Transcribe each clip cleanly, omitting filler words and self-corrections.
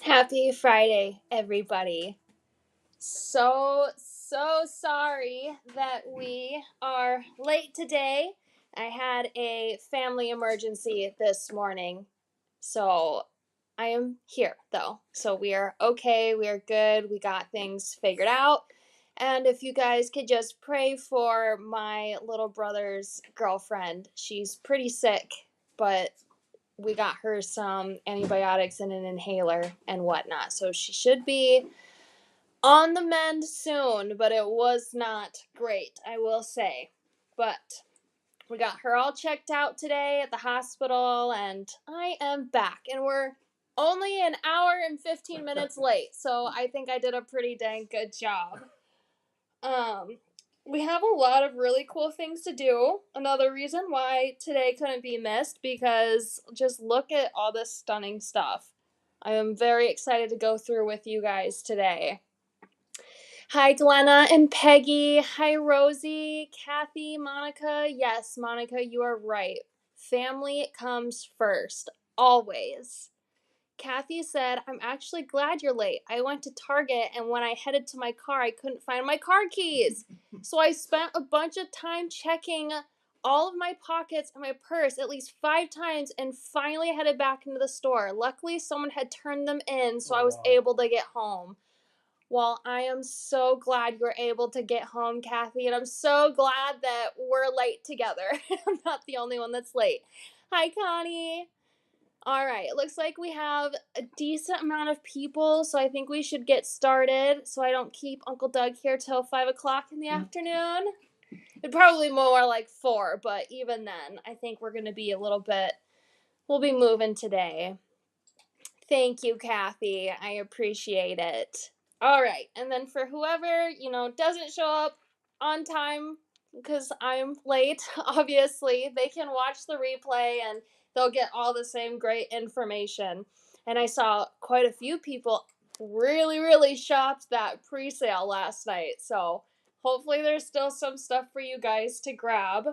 Happy Friday, everybody. So sorry that we are late today. I had a family emergency this morning. So I am here, though. So we are okay. We are good. We got things figured out. And if you guys could just pray for my little brother's girlfriend, she's pretty sick, but we got her some antibiotics and an inhaler and whatnot. So she should be on the mend soon, but it was not great, I will say. But we got her all checked out today at the hospital, and I am back. And we're only an hour and 15 minutes late, so I think I did a pretty dang good job. We have a lot of really cool things to do. Another reason why today couldn't be missed, because just look at all this stunning stuff. I am very excited to go through with you guys today. Hi, Glenna and Peggy. Hi, Rosie, Kathy, Monica. Yes, Monica, you are right. Family comes first, always. Kathy said, I'm actually glad you're late. I went to Target, and when I headed to my car, I couldn't find my car keys. So I spent a bunch of time checking all of my pockets and my purse at least 5 times, and finally headed back into the store. Luckily, someone had turned them in, so I was able to get home. Well, I am so glad you were able to get home, Kathy, and I'm so glad that we're late together. I'm not the only one that's late. Hi, Connie. All right, it looks like we have a decent amount of people, so I think we should get started so I don't keep Uncle Doug here till 5 o'clock in the afternoon. It'd probably be more like 4, but even then, I think we're going to be we'll be moving today. Thank you, Kathy. I appreciate it. All right, and then for whoever, doesn't show up on time because I'm late, obviously, they can watch the replay and they'll get all the same great information. And I saw quite a few people really shopped that pre-sale last night, so hopefully there's still some stuff for you guys to grab.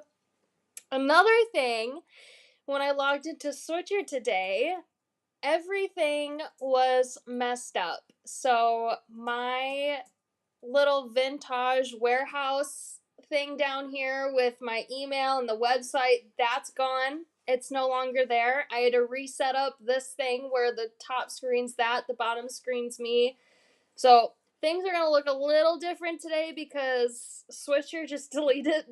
Another thing, when I logged into Switcher today, everything was messed up. So my little vintage warehouse thing down here with my email and the website, that's gone. It's no longer there. I had to reset up this thing where the top screen's that, the bottom screen's me. So things are going to look a little different today because Switcher just deleted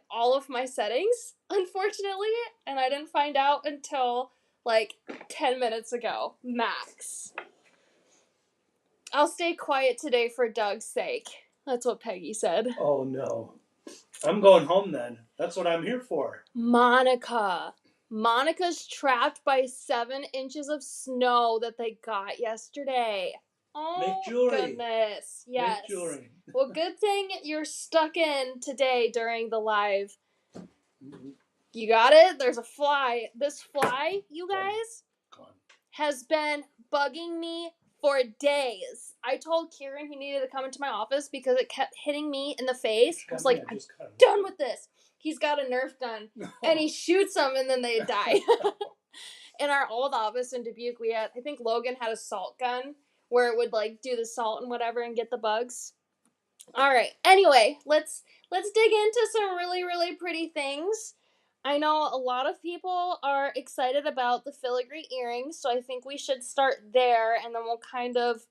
all of my settings, unfortunately, and I didn't find out until 10 minutes ago, max. I'll stay quiet today for Doug's sake. That's what Peggy said. Oh, no. I'm going home then. That's what I'm here for. Monica. Monica's trapped by 7 inches of snow that they got yesterday. Oh, make jewelry. Goodness. Yes. Make jewelry. Well, good thing you're stuck in today during the live. Mm-hmm. You got it? There's a fly. This fly, you guys, has been bugging me for days. I told Kieran he needed to come into my office because it kept hitting me in the face. I was like, I'm done with this. He's got a Nerf gun, and he shoots them, and then they die. In our old office in Dubuque, I think Logan had a salt gun where it would do the salt and whatever and get the bugs. All right. Anyway, let's dig into some really pretty things. I know a lot of people are excited about the filigree earrings, so I think we should start there, and then we'll kind of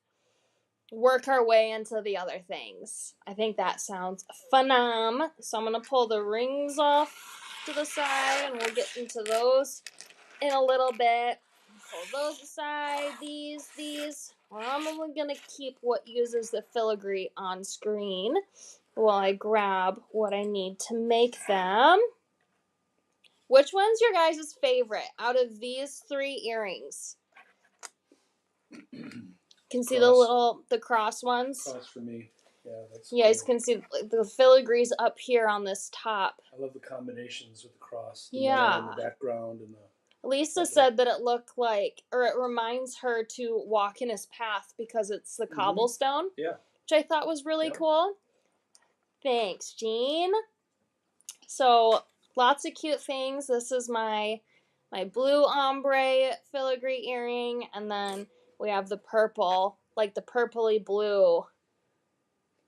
work our way into the other things. I think that sounds phenom. So I'm going to pull the rings off to the side, and we'll get into those in a little bit. Pull those aside, these. I'm only going to keep what uses the filigree on screen while I grab what I need to make them. Which one's your guys' favorite out of these 3 earrings? Can see the cross ones? Cross for me. Yeah, that's you guys can see the filigrees up here on this top. I love the combinations with the cross. The metal in the background and the Lisa said that it looked like, or it reminds her to walk in his path because it's the cobblestone. Yeah. Which I thought was really cool. Thanks, Jean. So, lots of cute things. This is my blue ombre filigree earring, and then we have the purple, like the purpley blue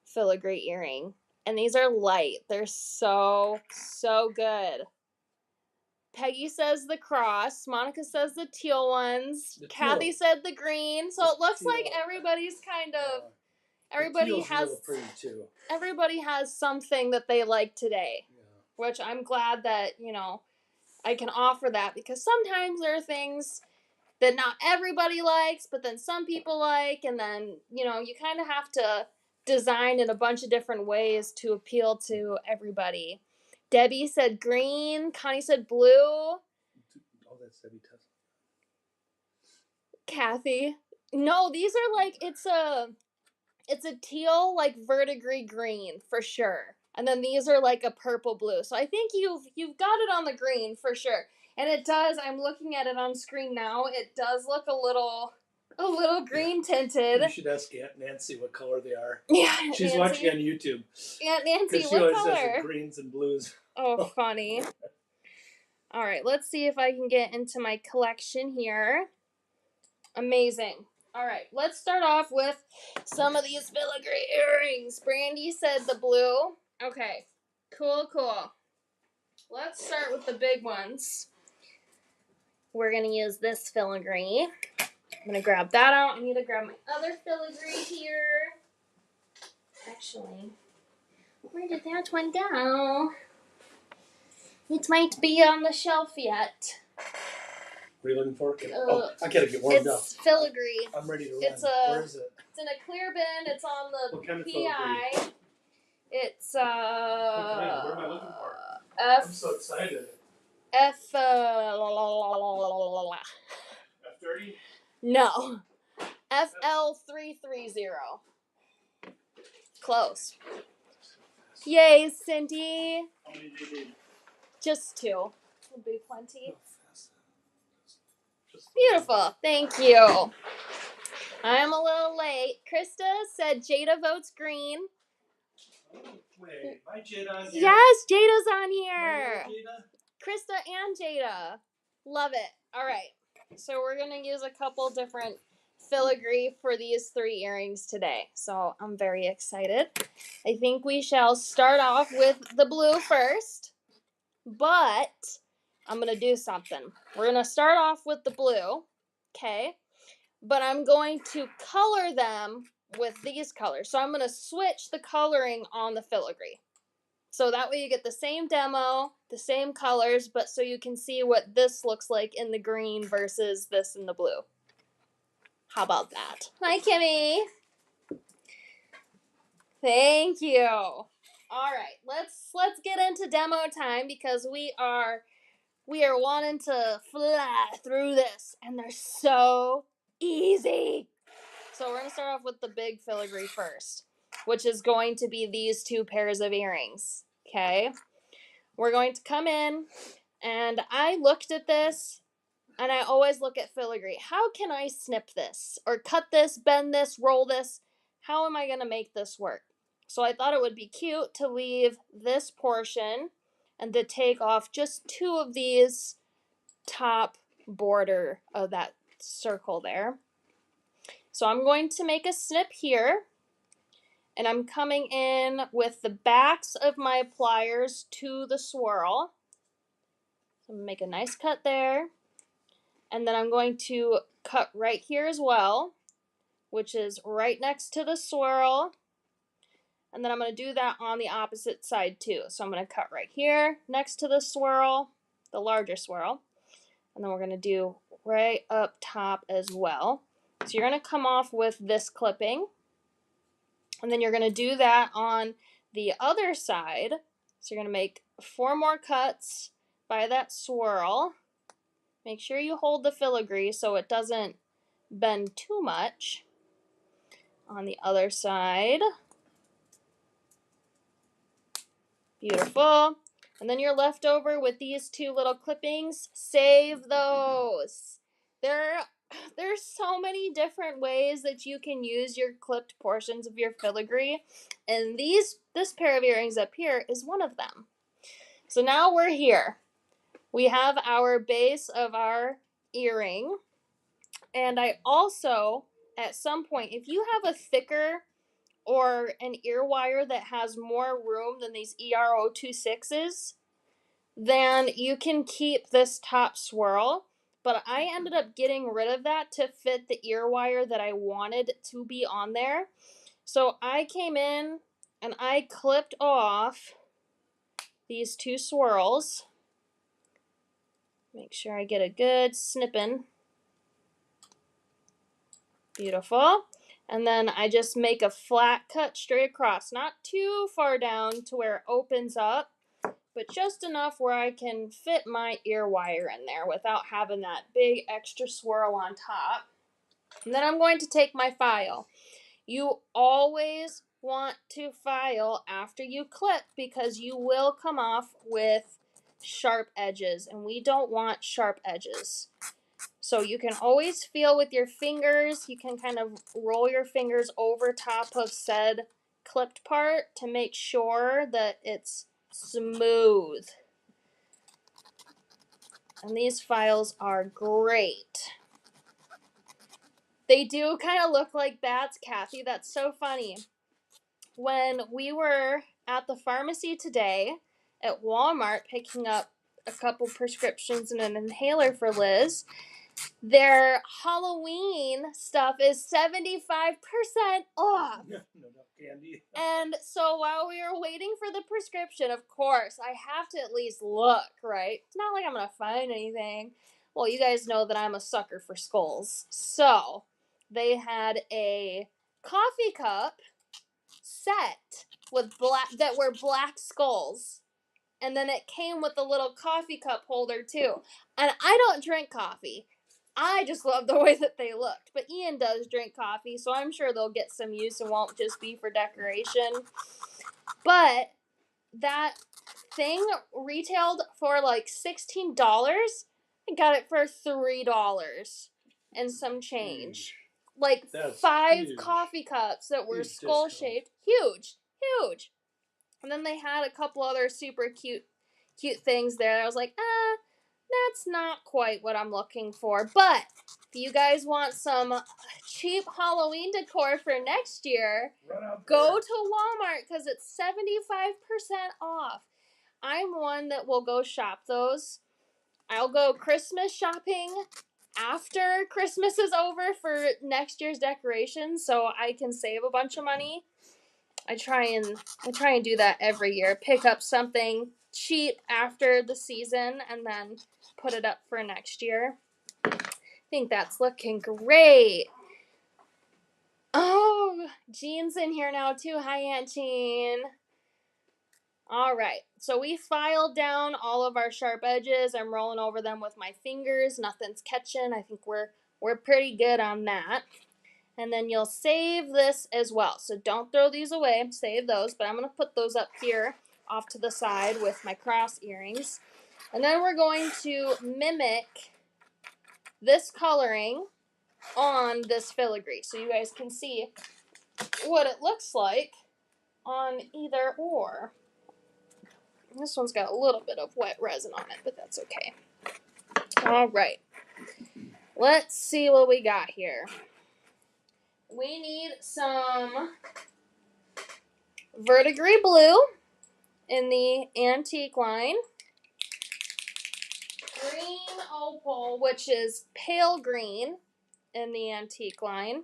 filigree earring. And these are light. They're so good. Peggy says the cross. Monica says the teal ones. Kathy said the green. So it looks like everybody's kind of everybody has really pretty too. Everybody has something that they like today. Yeah. Which I'm glad that, I can offer that, because sometimes there are things that not everybody likes, but then some people like, and then, you kind of have to design in a bunch of different ways to appeal to everybody. Debbie said green. Connie said blue. Oh, that's Debbie. Kathy. No, these are like, it's a teal, like verdigris green for sure. And then these are like a purple blue. So I think you've got it on the green for sure. And it does, I'm looking at it on screen now, it does look a little green tinted. You should ask Aunt Nancy what color they are. Yeah, she's watching on YouTube. Aunt Nancy, what color? She always says the greens and blues. Oh, funny. All right, let's see if I can get into my collection here. Amazing. All right, let's start off with some of these filigree earrings. Brandy said the blue. Okay, cool. Let's start with the big ones. We're going to use this filigree. I'm going to grab that out. I need to grab my other filigree here. Actually, where did that one go? It might be on the shelf yet. What are you looking for? I gotta get warmed up. It's filigree. I'm ready to run. Where is it? It's in a clear bin. It's on the what kind of PI. Filigree? It's what kind? What am I looking for? I'm so excited. F30? No. FL330. Close. Yay, Cindy. How many do you need? Just 2. Would be plenty. Beautiful. Thank you. I'm a little late. Krista said Jada votes green. Wait, my Jada on here? Yes, Jada's on here. Jada? Krista and Jada. Love it. All right. So we're going to use a couple different filigree for these 3 earrings today. So I'm very excited. I think we shall start off with the blue first. But I'm going to do something. We're going to start off with the blue. Okay. But I'm going to color them with these colors. So I'm going to switch the coloring on the filigree. So that way you get the same demo, the same colors, but so you can see what this looks like in the green versus this in the blue. How about that? Hi, Kimmy. Thank you. All right, let's get into demo time, because we are wanting to fly through this, and they're so easy. So we're going to start off with the big filigree first, which is going to be these 2 pairs of earrings. Okay? We're going to come in, and I looked at this, and I always look at filigree. How can I snip this, or cut this, bend this, roll this? How am I going to make this work? So I thought it would be cute to leave this portion and to take off just 2 of these top border of that circle there. So I'm going to make a snip here, and I'm coming in with the backs of my pliers to the swirl. So I'm going to make a nice cut there, and then I'm going to cut right here as well, which is right next to the swirl, and then I'm going to do that on the opposite side too. So I'm going to cut right here next to the swirl, the larger swirl, and then we're going to do right up top as well. So you're going to come off with this clipping, and then you're going to do that on the other side. So you're going to make 4 more cuts by that swirl. Make sure you hold the filigree so it doesn't bend too much. On the other side. Beautiful. And then you're left over with these 2 little clippings. Save those. There's so many different ways that you can use your clipped portions of your filigree, and this pair of earrings up here is one of them. So now we're here. We have our base of our earring, And I also, at some point, if you have a thicker or an ear wire that has more room than these ER026s, then you can keep this top swirl. But I ended up getting rid of that to fit the ear wire that I wanted to be on there. So I came in and I clipped off these 2 swirls. Make sure I get a good snipping. Beautiful. And then I just make a flat cut straight across, not too far down to where it opens up, but just enough where I can fit my ear wire in there without having that big extra swirl on top. And then I'm going to take my file. You always want to file after you clip because you will come off with sharp edges, and we don't want sharp edges. So you can always feel with your fingers. You can kind of roll your fingers over top of said clipped part to make sure that it's smooth. And these files are great. They do kind of look like bats, Kathy. That's so funny. When we were at the pharmacy today at Walmart picking up a couple prescriptions and an inhaler for Liz, their Halloween stuff is 75% off. No candy. And so while we were waiting for the prescription, of course, I have to at least look, right? It's not like I'm going to find anything. Well, you guys know that I'm a sucker for skulls. So they had a coffee cup set with that were black skulls. And then it came with a little coffee cup holder too. And I don't drink coffee. I just love the way that they looked. But Ian does drink coffee, so I'm sure they'll get some use and won't just be for decoration. But that thing retailed for like $16. I got it for $3 and some change. Like That's 5 huge. Coffee cups that were Huge skull discount. shaped. Huge. Huge. And then they had a couple other super cute things there. I was like, that's not quite what I'm looking for. But if you guys want some cheap Halloween decor for next year, go to Walmart because it's 75% off. I'm one that will go shop those. I'll go Christmas shopping after Christmas is over for next year's decorations so I can save a bunch of money. I try and do that every year. Pick up something cheap after the season and then put it up for next year. I think that's looking great. Oh, Jean's in here now too. Hi, Aunt Jean. All right, so we filed down all of our sharp edges. I'm rolling over them with my fingers. Nothing's catching. I think we're pretty good on that. And then you'll save this as well. So don't throw these away. Save those. But I'm going to put those up here off to the side with my cross earrings. And then we're going to mimic this coloring on this filigree. So you guys can see what it looks like on either or. This one's got a little bit of wet resin on it, but that's okay. All right. Let's see what we got here. We need some Filigree blue in the antique line. Green opal, which is pale green in the antique line.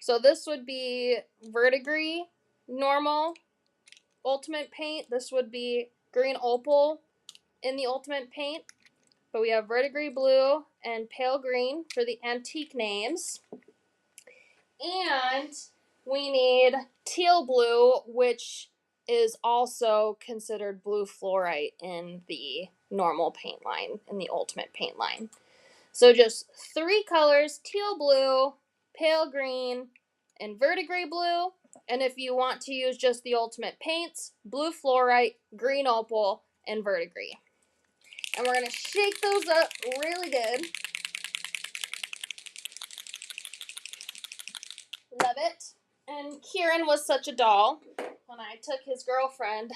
So this would be Filigree normal ultimate paint. This would be green opal in the ultimate paint. But we have Filigree blue and pale green for the antique names. And we need teal blue, which is also considered blue fluorite in the normal paint line, in the ultimate paint line. So just 3 colors, teal blue, pale green, and Filigree blue. And if you want to use just the ultimate paints, blue fluorite, green opal, and Filigree. And we're going to shake those up really good. Love it. And Kieran was such a doll. When I took his girlfriend,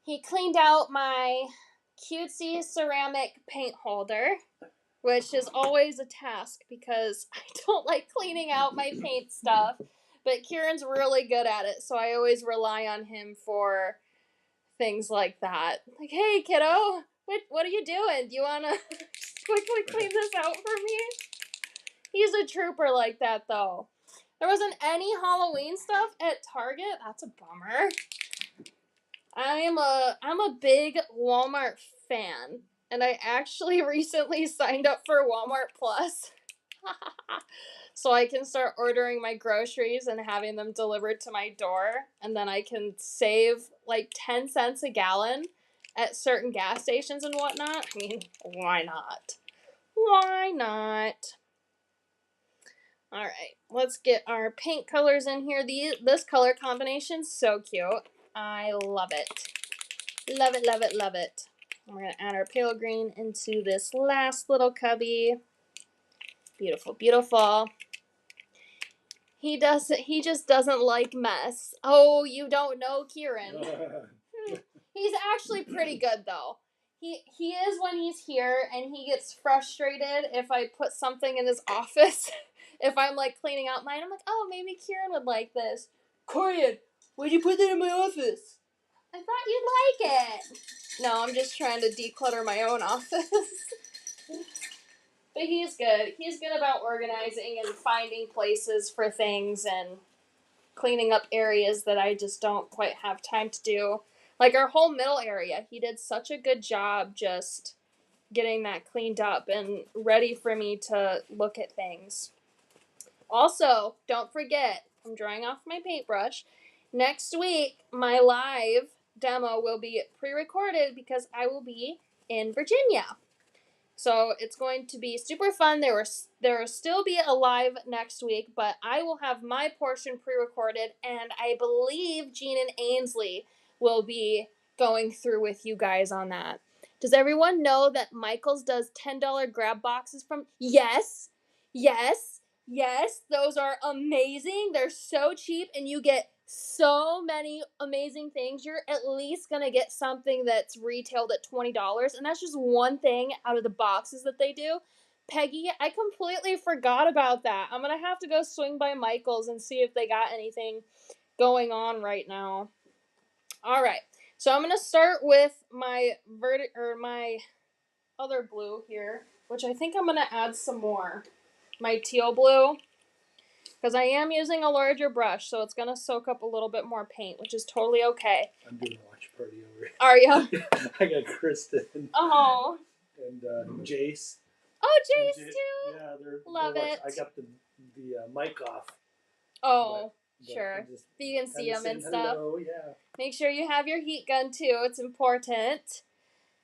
he cleaned out my cutesy ceramic paint holder which is always a task because I don't like cleaning out my paint stuff. But Kieran's really good at it, so I always rely on him for things like that. Like, hey, kiddo, what are you doing? Do you want to quickly clean this out for me? He's a trooper like that, though. There wasn't any Halloween stuff at Target. That's a bummer. I'm a big Walmart fan, and I actually recently signed up for Walmart Plus. So I can start ordering my groceries and having them delivered to my door, and then I can save like 10 cents a gallon at certain gas stations and whatnot. I mean, why not? Why not? All right, let's get our paint colors in here. This color combination's so cute. I love it. Love it, love it, love it. We're going to add our pale green into this last little cubby. Beautiful, beautiful. He just doesn't like mess. Oh, you don't know Kieran. He's actually pretty good though. He is when he's here, and he gets frustrated if I put something in his office. If I'm like cleaning out mine, I'm like, oh, maybe Kieran would like this. Corian, why'd you put that in my office? I thought you'd like it. No, I'm just trying to declutter my own office. But he's good. He's good about organizing and finding places for things and cleaning up areas that I just don't quite have time to do. Like our whole middle area, he did such a good job just getting that cleaned up and ready for me to look at things. Also, don't forget, I'm drying off my paintbrush. Next week, my live demo will be pre-recorded because I will be in Virginia. So it's going to be super fun. There will still be a live next week, but I will have my portion pre-recorded, and I believe Jean and Ainsley will be going through with you guys on that. Does everyone know that Michael's does $10 grab boxes from? Yes, yes, yes. Those are amazing. They're so cheap, and you get so many amazing things. You're at least gonna get something that's retailed at $20, and that's just one thing out of the boxes that they do. Peggy, I completely forgot about that. I'm gonna have to go swing by Michael's and see if they got anything going on right now. All right, so I'm gonna start with my my other blue here, which I think I'm gonna add some more. My teal blue. Because I am using a larger brush, so it's going to soak up a little bit more paint, which is totally okay. I'm doing a watch party over here. Are you? I got Kristen. Oh. And Jace. Oh, Jace too? Yeah, Love it. I got the mic off. Oh, sure. So you can see them and stuff. Hello, yeah. Make sure you have your heat gun too. It's important.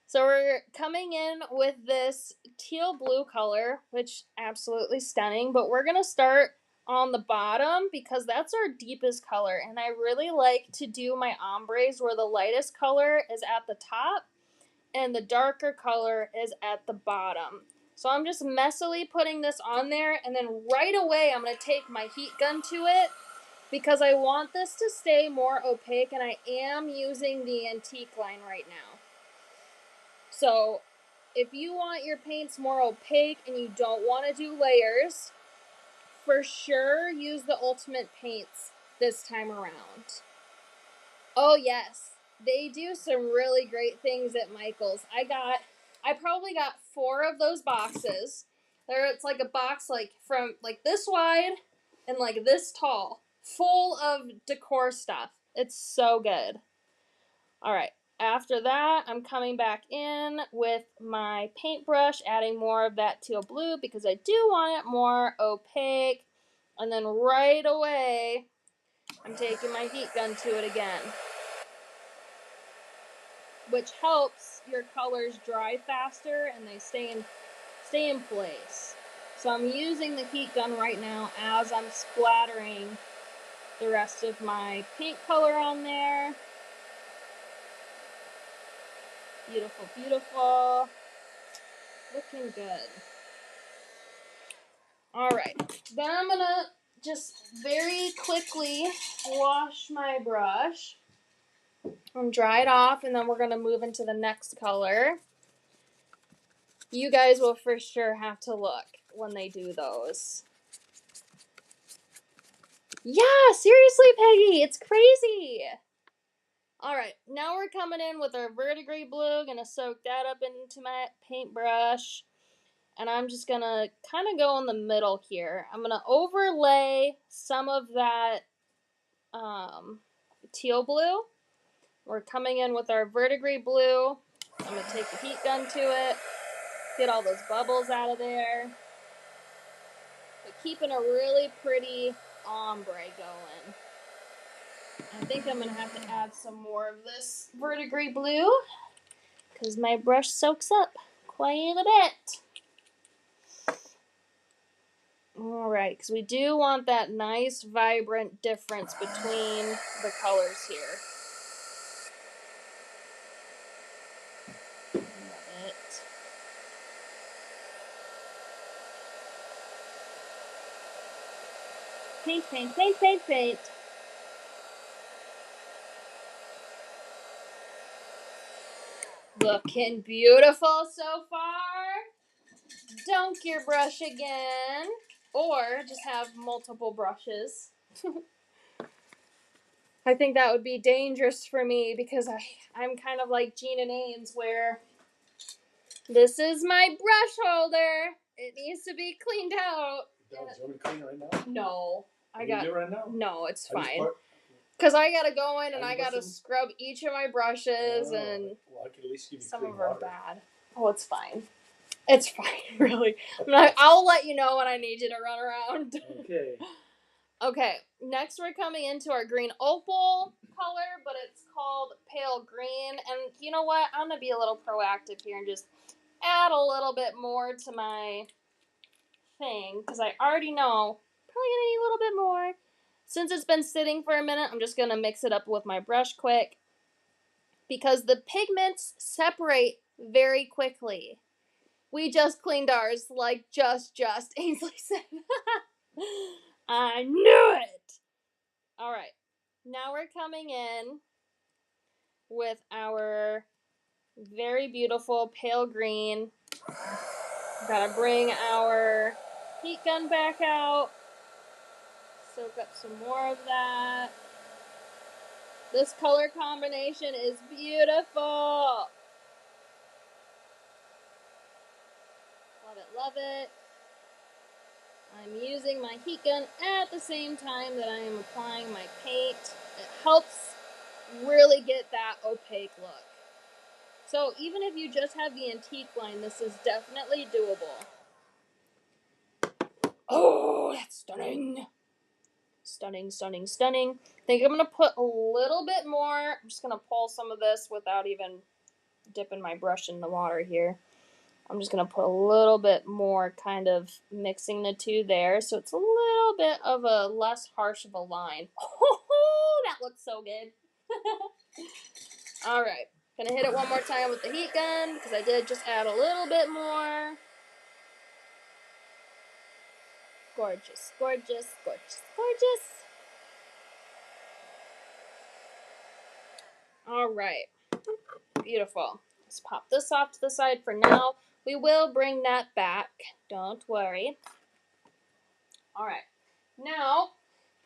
So we're coming in with this teal blue color, which absolutely stunning. But we're going to start on the bottom because that's our deepest color, and I really like to do my ombres where the lightest color is at the top and the darker color is at the bottom. So I'm just messily putting this on there, and then right away I'm going to take my heat gun to it because I want this to stay more opaque, and I am using the antique line right now. So if you want your paints more opaque and you don't want to do layers, for sure, use the Ultimate Paints this time around. Oh yes, they do some really great things at Michael's. I probably got 4 of those boxes. It's like a box like from like this wide and like this tall, full of decor stuff. It's so good. All right. After that, I'm coming back in with my paintbrush, adding more of that teal blue because I do want it more opaque. And then right away, I'm taking my heat gun to it again, which helps your colors dry faster and they stay in place. So I'm using the heat gun right now as I'm splattering the rest of my paint color on there. Beautiful, beautiful. Looking good. Alright, then I'm gonna just very quickly wash my brush and dry it off, and then we're gonna move into the next color. You guys will for sure have to look when they do those. Yeah, seriously, Peggy, it's crazy. All right, now we're coming in with our verdigris blue. Gonna soak that up into my paintbrush. And I'm just gonna kind of go in the middle here. I'm gonna overlay some of that teal blue. We're coming in with our verdigris blue. I'm gonna take the heat gun to it, get all those bubbles out of there. But keeping a really pretty ombre going. I think I'm gonna have to add some more of this verdigris blue because my brush soaks up quite a bit. Alright, because we do want that nice, vibrant difference between the colors here. Love it. Paint, paint, paint, paint, paint. Looking beautiful so far. Dunk your brush again. Or just have multiple brushes. I think that would be dangerous for me because I'm kind of like Gina Ains where this is my brush holder. It needs to be cleaned out. Do you want me to clean it right now? No. Can you do it right now? No, it's fine. Because I gotta go in and I gotta listen? scrub each of my brushes and Well, I can at least give you some clean of them are water. bad. Oh, it's fine. It's fine, really. I'll let you know when I need you to run around. Okay. Okay, next we're coming into our green opal color, but it's called pale green. And you know what? I'm going to be a little proactive here and just add a little bit more to my thing, because I already know probably going to need a little bit more. Since it's been sitting for a minute, I'm just going to mix it up with my brush quick, because the pigments separate very quickly. We just cleaned ours, like just Ainsley said. I knew it! Alright, now we're coming in with our very beautiful pale green. Gotta bring our heat gun back out. Soak up some more of that. This color combination is beautiful. Love it, love it. I'm using my heat gun at the same time that I am applying my paint. It helps really get that opaque look. So even if you just have the antique line, this is definitely doable. Oh, that's stunning. Stunning, stunning, stunning. I think I'm going to put a little bit more. I'm just going to pull some of this without even dipping my brush in the water here. I'm just going to put a little bit more, kind of mixing the two there, so it's a little bit of a less harsh of a line. Oh, that looks so good. All right. Gonna hit it one more time with the heat gun because I did just add a little bit more. Gorgeous, gorgeous, gorgeous, gorgeous. All right. Beautiful. Let's pop this off to the side for now. We will bring that back. Don't worry. All right. Now,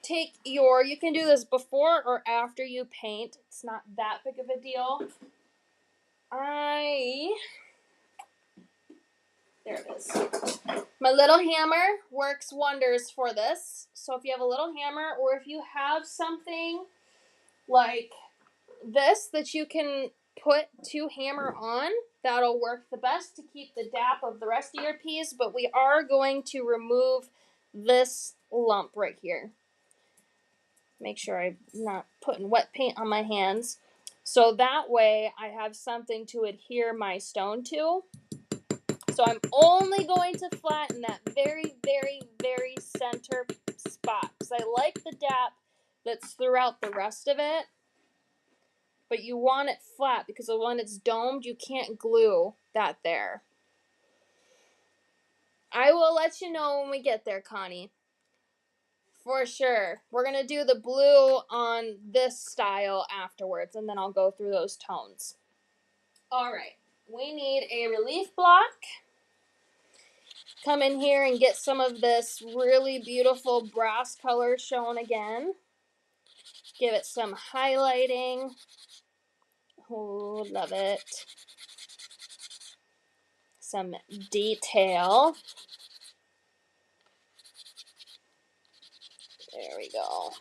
you can do this before or after you paint. It's not that big of a deal. There it is. My little hammer works wonders for this. So if you have a little hammer or if you have something like this that you can put to hammer on, that'll work the best to keep the dap of the rest of your piece. But we are going to remove this lump right here. Make sure I'm not putting wet paint on my hands. So that way I have something to adhere my stone to. So I'm only going to flatten that very, very, very center spot because I like the dap that's throughout the rest of it. But you want it flat because when it's domed, you can't glue that there. I will let you know when we get there, Connie. For sure. We're going to do the blue on this style afterwards, and then I'll go through those tones. All right. We need a relief block. come in here and get some of this really beautiful brass color shown again. Give it some highlighting. Oh, love it. Some detail. There we go.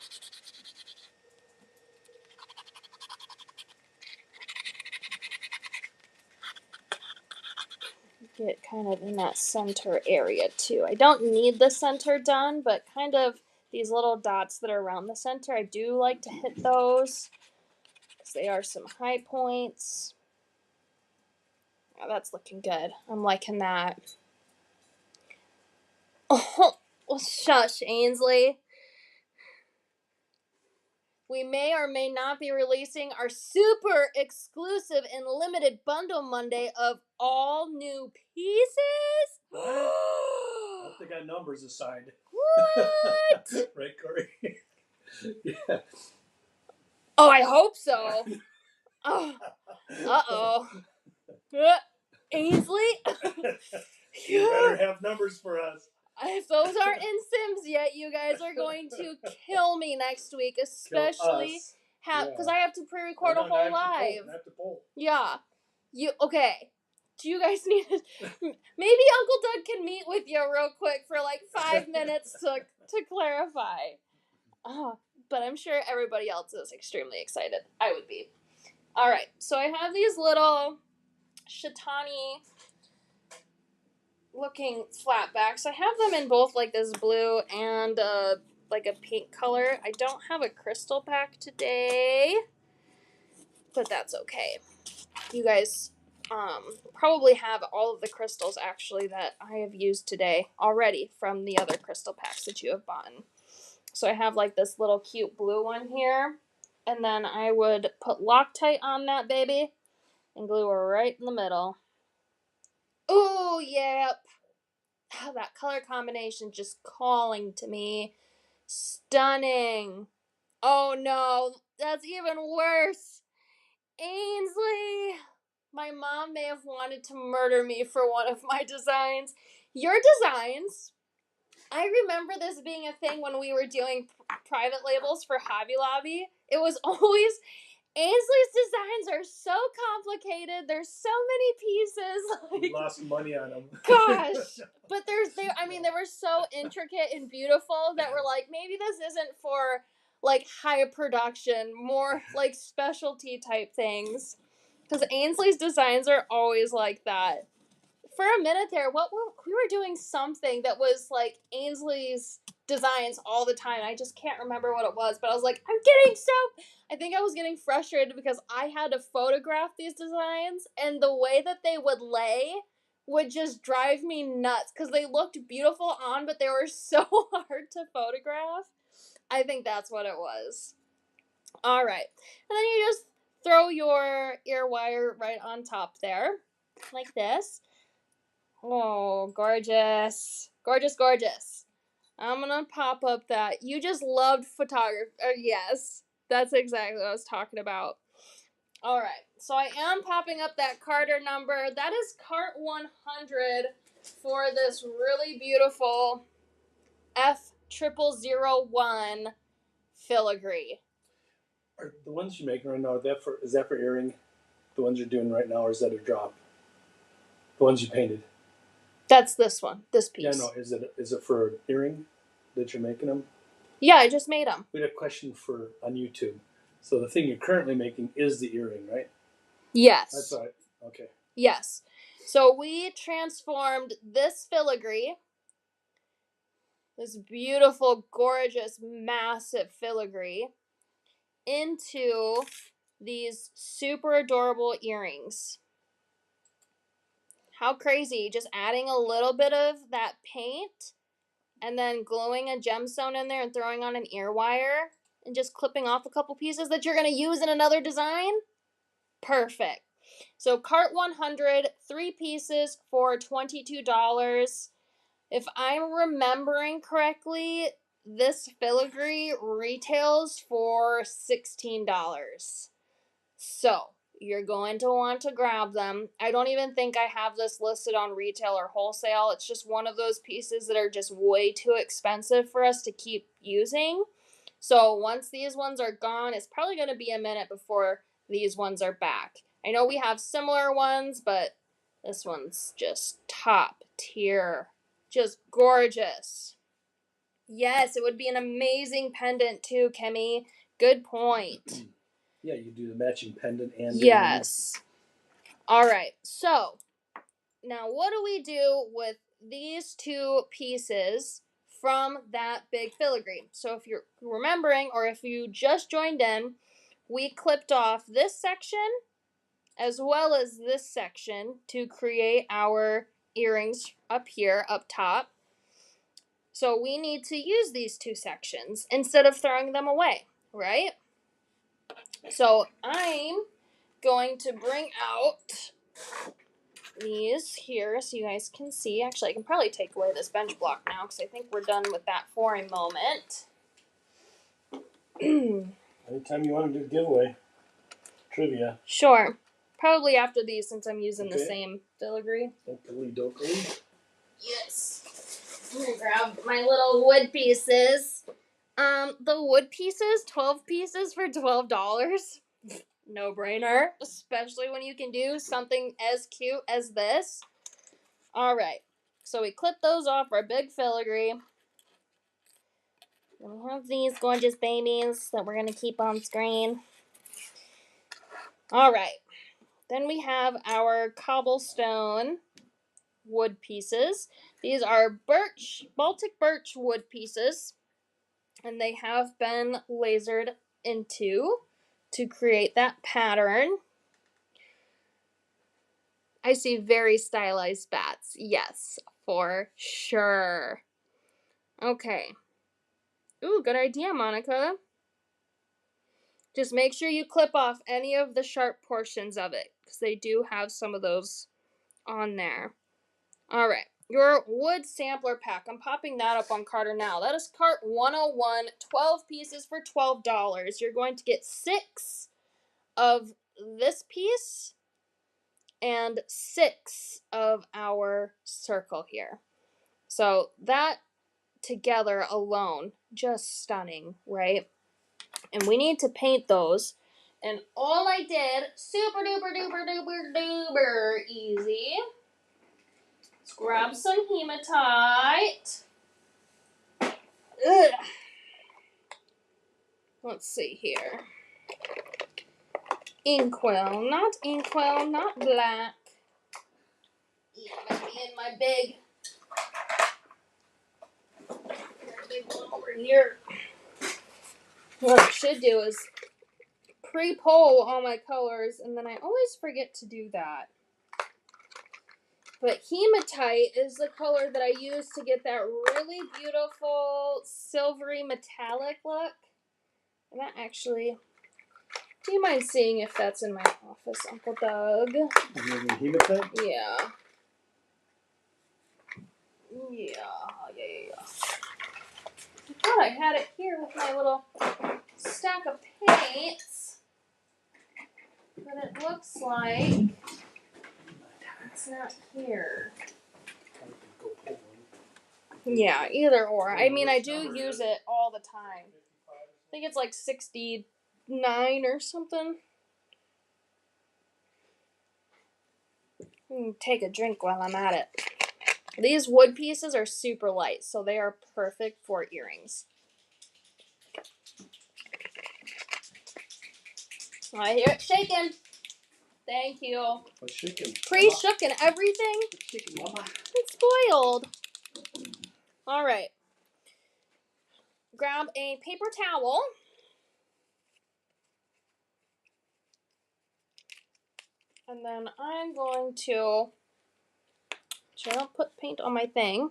Get kind of in that center area too. I don't need the center done, but kind of these little dots that are around the center, I do like to hit those because they are some high points. Oh, that's looking good. I'm liking that. Oh, shush, Ainsley. We may or may not be releasing our super exclusive and limited bundle Monday of all new pieces. What? I hope they got numbers assigned. What? Right, Corey? Yeah. Oh, I hope so. Oh, uh-oh. Ainsley? You better have numbers for us. If those aren't in Sims yet, you guys are going to kill me next week, especially because I have to pre-record a whole live. I have to pull. Yeah. Okay. Do you guys need to, maybe Uncle Doug can meet with you real quick for like 5 minutes to clarify. Oh, but I'm sure everybody else is extremely excited. I would be. All right. So I have these little Shitani looking flatbacks. I have them in both like this blue and like a pink color. I don't have a crystal pack today, but that's okay. You guys probably have all of the crystals actually that I have used today already from the other crystal packs that you have bought. So I have like this little cute blue one here, and then I would put Loctite on that baby and glue her right in the middle. Oh, yep. Oh, that color combination just calling to me. Stunning. Oh no, that's even worse. Ainsley. My mom may have wanted to murder me for one of my designs. Your designs, I remember this being a thing when we were doing private labels for Hobby Lobby. It was always, Ainsley's designs are so complicated. There's so many pieces. We lost money on them. Gosh. But they were so intricate and beautiful that we're like, maybe this isn't for like high production, more like specialty type things. Because Ainsley's designs are always like that. For a minute there, we were doing something that was like Ainsley's designs all the time. I just can't remember what it was, but I was like, I think I was getting frustrated because I had to photograph these designs, and the way that they would lay would just drive me nuts because they looked beautiful on, but they were so hard to photograph. I think that's what it was. All right. And then you just throw your ear wire right on top there, like this. Oh, gorgeous. Gorgeous, gorgeous. I'm gonna pop up that. You just loved photography. Yes, that's exactly what I was talking about. All right, so I am popping up that Carter number. That is cart 100 for this really beautiful F0001 filigree. Are the ones you're making right now, is that for earring? The ones you're doing right now, or is that a drop? The ones you painted? That's this one, this piece. Yeah, no, is it for earring that you're making them? Yeah, I just made them. We had a question on YouTube. So the thing you're currently making is the earring, right? Yes. That's right. Okay. Yes. So we transformed this filigree, this beautiful, gorgeous, massive filigree, into these super adorable earrings. How crazy. Just adding a little bit of that paint and then gluing a gemstone in there and throwing on an ear wire and just clipping off a couple pieces that you're going to use in another design. Perfect. So cart 100, 3 pieces for $22. If I'm remembering correctly, this filigree retails for $16. So you're going to want to grab them. I don't even think I have this listed on retail or wholesale. It's just one of those pieces that are just way too expensive for us to keep using. So once these ones are gone, it's probably going to be a minute before these ones are back. I know we have similar ones, but this one's just top tier. Just gorgeous. Yes, it would be an amazing pendant too, Kimmy. Good point. Yeah, you do the matching pendant and yes. All right, so now what do we do with these two pieces from that big filigree? So if you're remembering, or if you just joined in, we clipped off this section as well as this section to create our earrings up here, up top. So we need to use these two sections instead of throwing them away, right? So I'm going to bring out these here so you guys can see. Actually, I can probably take away this bench block now because I think we're done with that for a moment. Anytime you want to do giveaway, trivia. Sure. Probably after these since I'm using the same filigree. Dokey. Yes. I'm gonna grab my little wood pieces. The wood pieces, 12 pieces for $12. No brainer, especially when you can do something as cute as this. All right, so we clip those off our big filigree. We have these gorgeous babies that we're gonna keep on screen. All right, then we have our cobblestone wood pieces. These are Baltic birch wood pieces, and they have been lasered into to create that pattern. I see very stylized bats. Yes, for sure. Okay. Ooh, good idea, Monica. Just make sure you clip off any of the sharp portions of it, because they do have some of those on there. All right. Your wood sampler pack. I'm popping that up on Carter now. That is cart 101, 12 pieces for $12. You're going to get 6 of this piece and 6 of our circle here. So that together alone, just stunning, right? And we need to paint those. And all I did, super duper duper duper duper easy. Let's grab some hematite. Ugh. Let's see here. Inkwell, not inkwell, not black. Yeah, I'm gonna be in my big one over here. What I should do is pre-poll all my colors, and then I always forget to do that. But hematite is the color that I use to get that really beautiful silvery metallic look. And that actually, do you mind seeing if that's in my office, Uncle Doug? Hematite? Yeah. I thought I had it here with my little stack of paints. But it looks like it's not here. Yeah, either or. I mean, I do use it all the time. I think it's like 69 or something. Take a drink while I'm at it. These wood pieces are super light, so they are perfect for earrings. I hear it shaking. Thank you. What's shaking? Pre-shooken everything. What's shaking, Mama? It's spoiled. All right. Grab a paper towel. And then I'm going to put paint on my thing.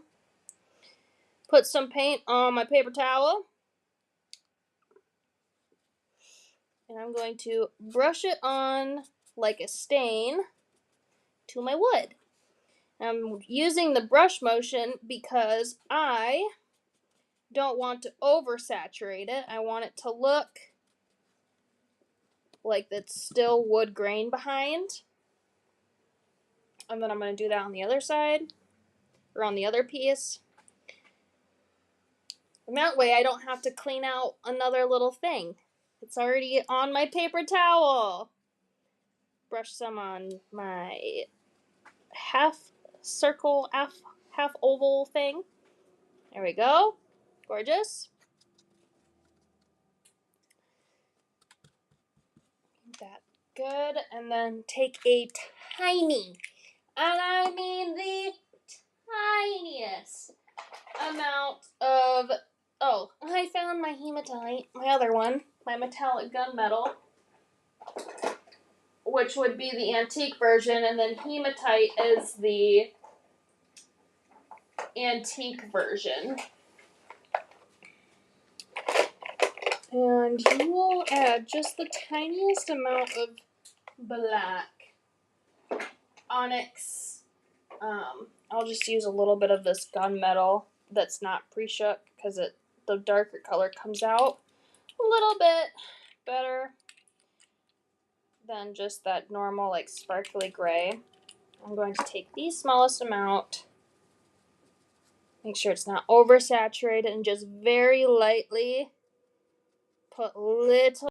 Put some paint on my paper towel. And I'm going to brush it on like a stain to my wood. I'm using the brush motion because I don't want to oversaturate it. I want it to look like that's still wood grain behind. And then I'm going to do that on the other side, or on the other piece. And that way I don't have to clean out another little thing. It's already on my paper towel. Brush some on my half circle, half oval thing. There we go. Gorgeous. That good. And then take a tiny, and I mean the tiniest amount of, oh, I found my hematite, my other one, my metallic gunmetal, which would be the antique version, and then hematite is the antique version. And you will add just the tiniest amount of black onyx. I'll just use a little bit of this gunmetal that's not pre-shook because the darker color comes out a little bit better than just that normal like sparkly gray. I'm going to take the smallest amount, make sure it's not oversaturated, and just very lightly put little